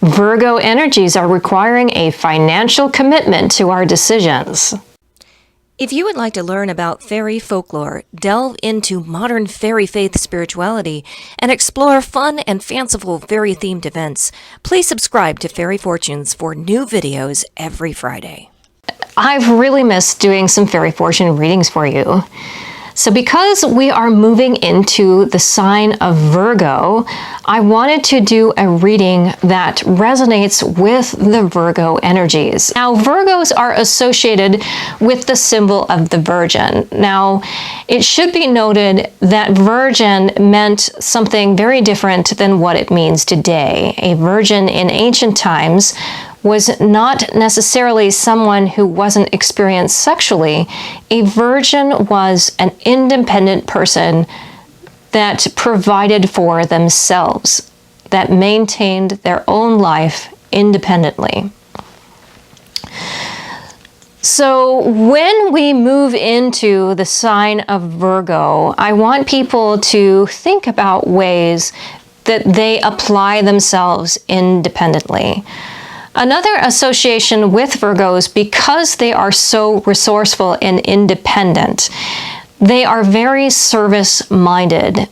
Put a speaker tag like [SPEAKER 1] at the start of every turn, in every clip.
[SPEAKER 1] Virgo energies are requiring a financial commitment to our decisions.
[SPEAKER 2] If you would like to learn about fairy folklore, delve into modern fairy faith spirituality, and explore fun and fanciful fairy-themed events, please subscribe to Fairy Fortunes for new videos every Friday.
[SPEAKER 1] I've really missed doing some fairy fortune readings for you. So because we are moving into the sign of Virgo, I wanted to do a reading that resonates with the Virgo energies. Now, Virgos are associated with the symbol of the Virgin. Now, it should be noted that Virgin meant something very different than what it means today. A virgin in ancient times was not necessarily someone who wasn't experienced sexually. A virgin was an independent person that provided for themselves, that maintained their own life independently. So when we move into the sign of Virgo, I want people to think about ways that they apply themselves independendly. Another association with Virgos, because they are so resourceful and independent, they are very service-minded.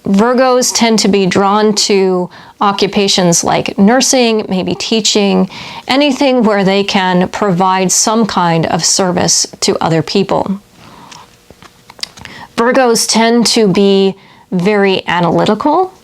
[SPEAKER 1] Virgos tend to be drawn to occupations like nursing, maybe teaching, anything where they can provide some kind of service to other people. Virgos tend to be very analytical.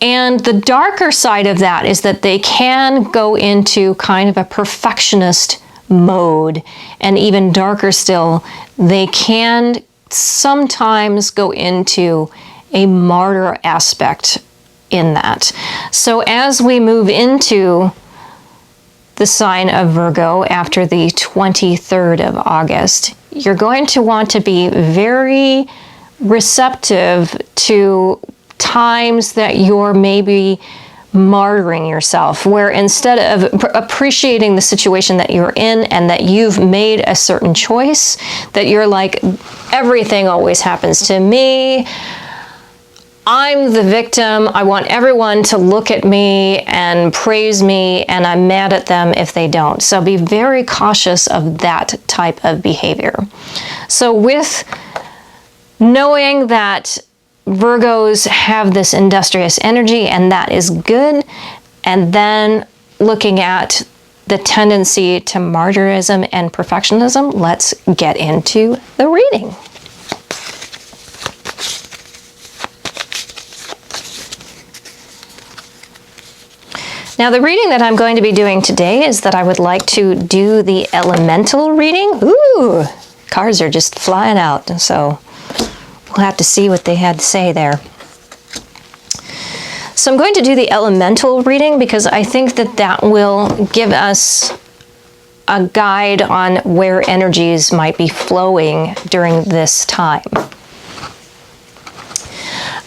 [SPEAKER 1] And the darker side of that is that they can go into kind of a perfectionist mode. And even darker still, they can sometimes go into a martyr aspect in that. So as we move into the sign of Virgo after the 23rd of August, you're going to want to be very receptive to times that you're maybe martyring yourself, where instead of appreciating the situation that you're in and that you've made a certain choice, that you're like, everything always happens to me, I'm the victim, I want everyone to look at me and praise me, and I'm mad at them if they don't. So be very cautious of that type of behavior. So with knowing that Virgos have this industrious energy, and that is good. And then looking at the tendency to martyrism and perfectionism, let's get into the reading. Now, the reading that I'm going to be doing today is that I would like to do the elemental reading. Ooh, cards are just flying out, so we'll have to see what they had to say there. So I'm going to do the elemental reading because I think that that will give us a guide on where energies might be flowing during this time.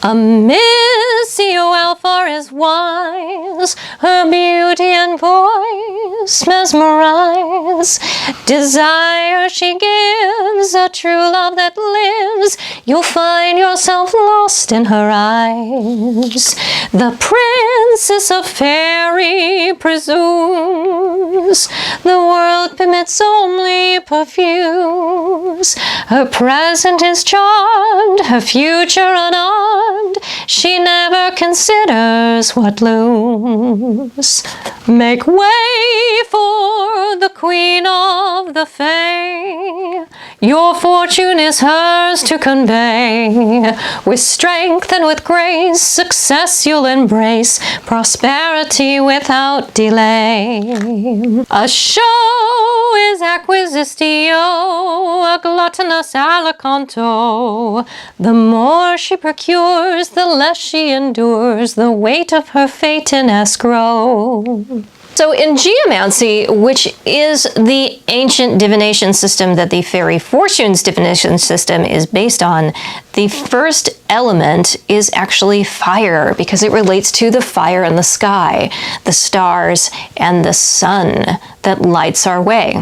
[SPEAKER 1] A Miss Alpha is wise, her beauty and voice mesmerize. Desire she gives, a true love that lives. You'll find yourself lost in her eyes. The princess of fairy presumes the world permits only perfumes. Her present is charmed, her future unarmed. She never considers what looms. Make way for the queen of the fae. Your fortune is hers to convey. With strength and with grace, success you'll embrace, prosperity without delay. A show is acquisitio, a gluttonous aliquanto. The more she procures, the less she endures, the weight of her fate in escrow. So in geomancy, which is the ancient divination system that the Fairy Fortunes divination system is based on, the first element is actually fire because it relates to the fire in the sky, the stars, and the sun that lights our way.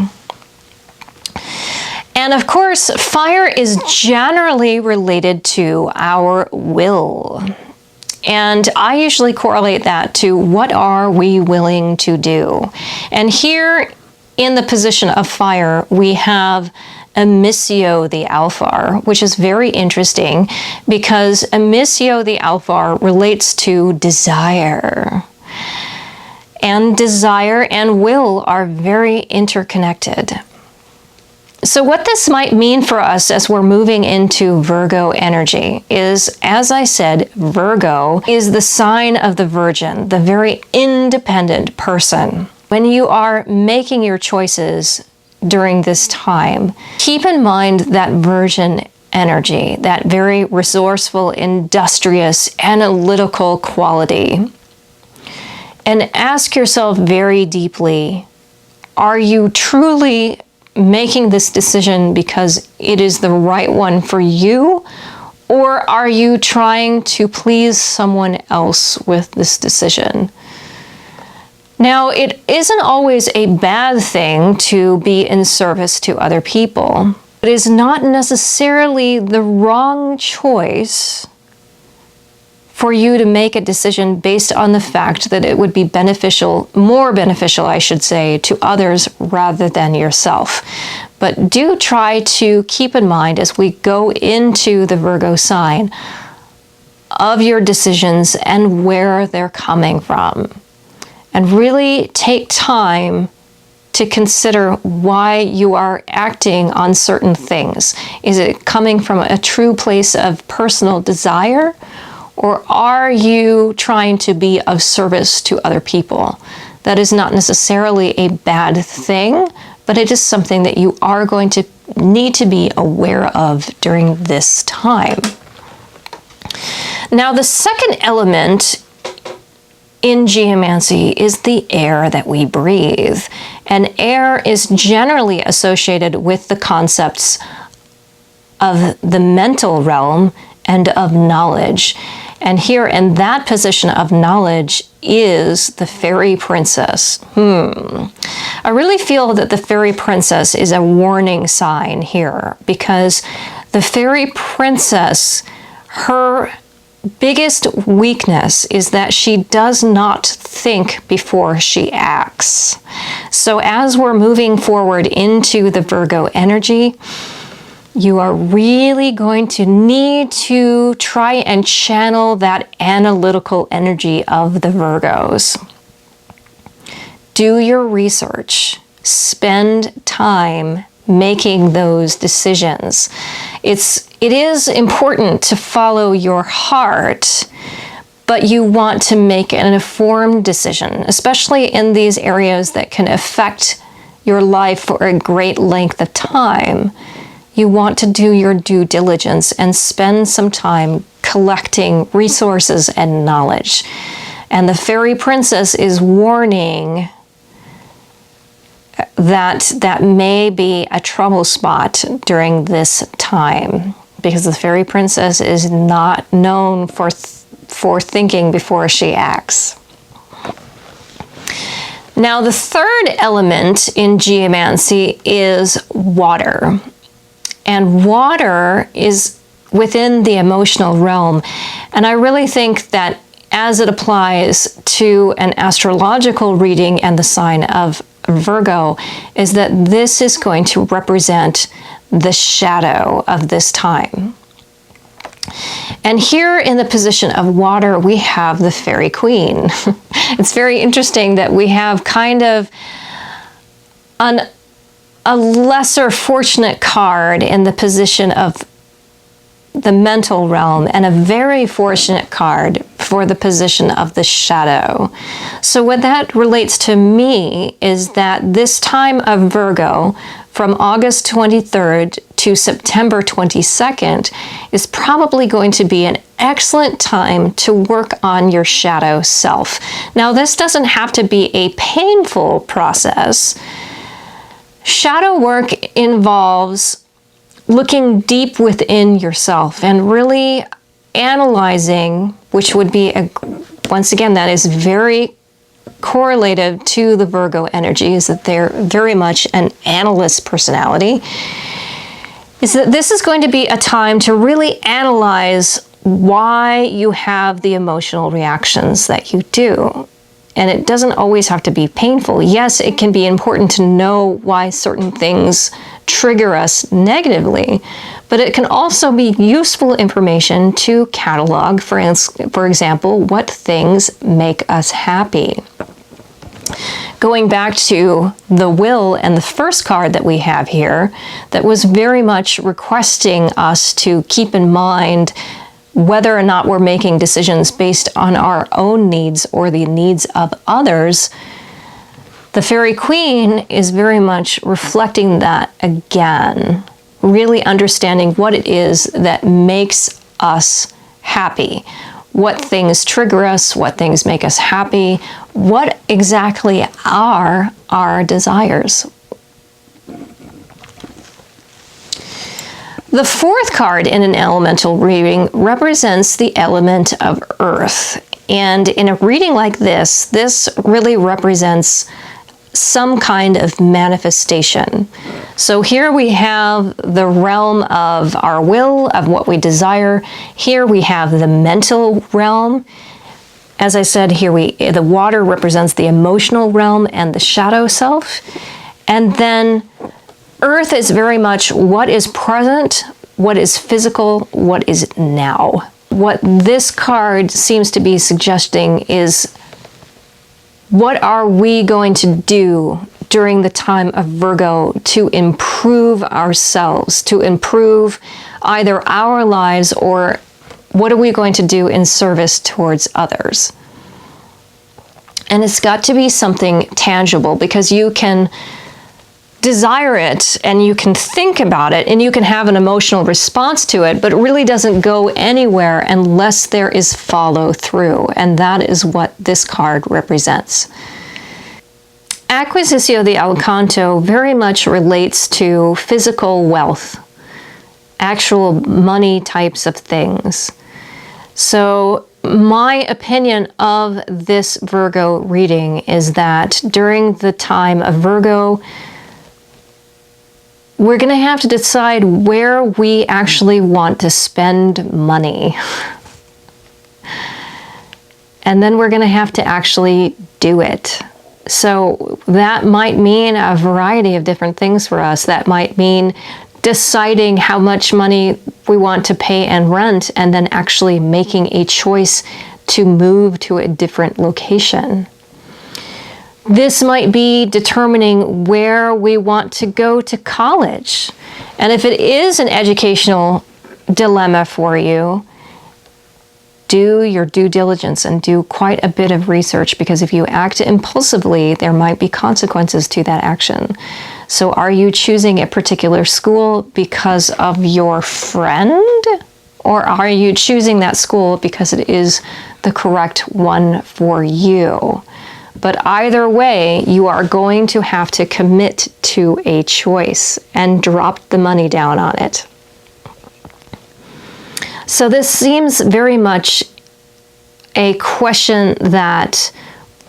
[SPEAKER 1] And of course, fire is generally related to our will. And I usually correlate that to what are we willing to do? And here in the position of fire, we have Emissio the Alpha, which is very interesting because Emissio the Alpha relates to desire. And desire and will are very interconnected. So what this might mean for us as we're moving into Virgo energy is, as I said, Virgo is the sign of the Virgin, the very independent person. When you are making your choices during this time, keep in mind that Virgin energy, that very resourceful, industrious, analytical quality. And ask yourself very deeply, are you truly making this decision because it is the right one for you? Or are you trying to please someone else with this decision? Now, it isn't always a bad thing to be in service to other people. It is not necessarily the wrong choice for you to make a decision based on the fact that it would be beneficial, more beneficial, I should say, to others rather than yourself. But do try to keep in mind as we go into the Virgo sign of your decisions and where they're coming from. And really take time to consider why you are acting on certain things. Is it coming from a true place of personal desire? Or are you trying to be of service to other people? That is not necessarily a bad thing, but it is something that you are going to need to be aware of during this time. Now, the second element in geomancy is the air that we breathe. And air is generally associated with the concepts of the mental realm and of knowledge. And here in that position of knowledge is the fairy princess. I really feel that the fairy princess is a warning sign here because the fairy princess, her biggest weakness is that she does not think before she acts. So as we're moving forward into the Virgo energy, you are really going to need to try and channel that analytical energy of the Virgos. Do your research. Spend time making those decisions. It is important to follow your heart, but you want to make an informed decision, especially in these areas that can affect your life for a great length of time. You want to do your due diligence and spend some time collecting resources and knowledge. And the fairy princess is warning that may be a trouble spot during this time, because the fairy princess is not known for thinking before she acts. Now, the third element in geomancy is water. And water is within the emotional realm. And I really think that as it applies to an astrological reading and the sign of Virgo, is that this is going to represent the shadow of this time. And here in the position of water, we have the fairy queen. It's very interesting that we have kind of a lesser fortunate card in the position of the mental realm and a very fortunate card for the position of the shadow. So what that relates to me is that this time of Virgo, from August 23rd to September 22nd, is probably going to be an excellent time to work on your shadow self. Now, this doesn't have to be a painful process. Shadow work involves looking deep within yourself and really analyzing, which would be, once again, that is very correlative to the Virgo energy, is that they're very much an analyst personality, is that this is going to be a time to really analyze why you have the emotional reactions that you do. And it doesn't always have to be painful. Yes, it can be important to know why certain things trigger us negatively, but it can also be useful information to catalog, for example, what things make us happy. Going back to the will and the first card that we have here, that was very much requesting us to keep in mind whether or not we're making decisions based on our own needs or the needs of others. The Fairy Queen is very much reflecting that again, really understanding what it is that makes us happy, what things trigger us, what things make us happy, what exactly are our desires. The fourth card in an elemental reading represents the element of earth. And in a reading like this really represents some kind of manifestation. So here we have the realm of our will, of what we desire. Here we have the mental realm. As I said, here the water represents the emotional realm and the shadow self. And then earth is very much what is present, what is physical, what is now. What this card seems to be suggesting is, what are we going to do during the time of Virgo to improve ourselves, to improve either our lives, or what are we going to do in service towards others? And it's got to be something tangible, because you can desire it and you can think about it and you can have an emotional response to it, but it really doesn't go anywhere unless there is follow through. And that is what this card represents. Acquisitio de Alcanto very much relates to physical wealth, actual money types of things. So my opinion of this Virgo reading is that during the time of Virgo, we're going to have to decide where we actually want to spend money. And then we're going to have to actually do it. So that might mean a variety of different things for us. That might mean deciding how much money we want to pay and rent, and then actually making a choice to move to a different location. This might be determining where we want to go to college. And if it is an educational dilemma for you, do your due diligence and do quite a bit of research, because if you act impulsively, there might be consequences to that action. So are you choosing a particular school because of your friend? Or are you choosing that school because it is the correct one for you? But either way, you are going to have to commit to a choice and drop the money down on it. So this seems very much a question that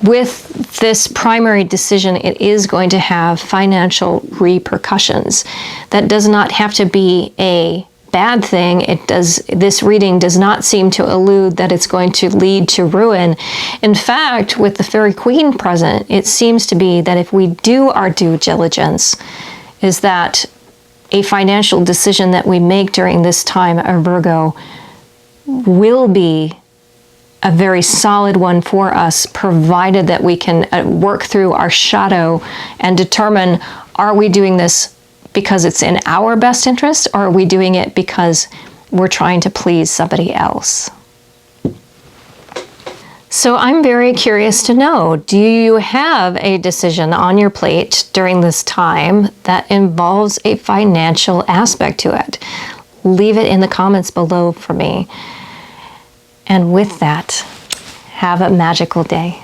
[SPEAKER 1] with this primary decision, it is going to have financial repercussions. That does not have to be a bad thing. This reading does not seem to allude that it's going to lead to ruin. In fact, with the Fairy Queen present, it seems to be that if we do our due diligence, is that a financial decision that we make during this time of Virgo will be a very solid one for us, provided that we can work through our shadow and determine, are we doing this because it's in our best interest, or are we doing it because we're trying to please somebody else? So I'm very curious to know, do you have a decision on your plate during this time that involves a financial aspect to it? Leave it in the comments below for me. And with that, have a magical day.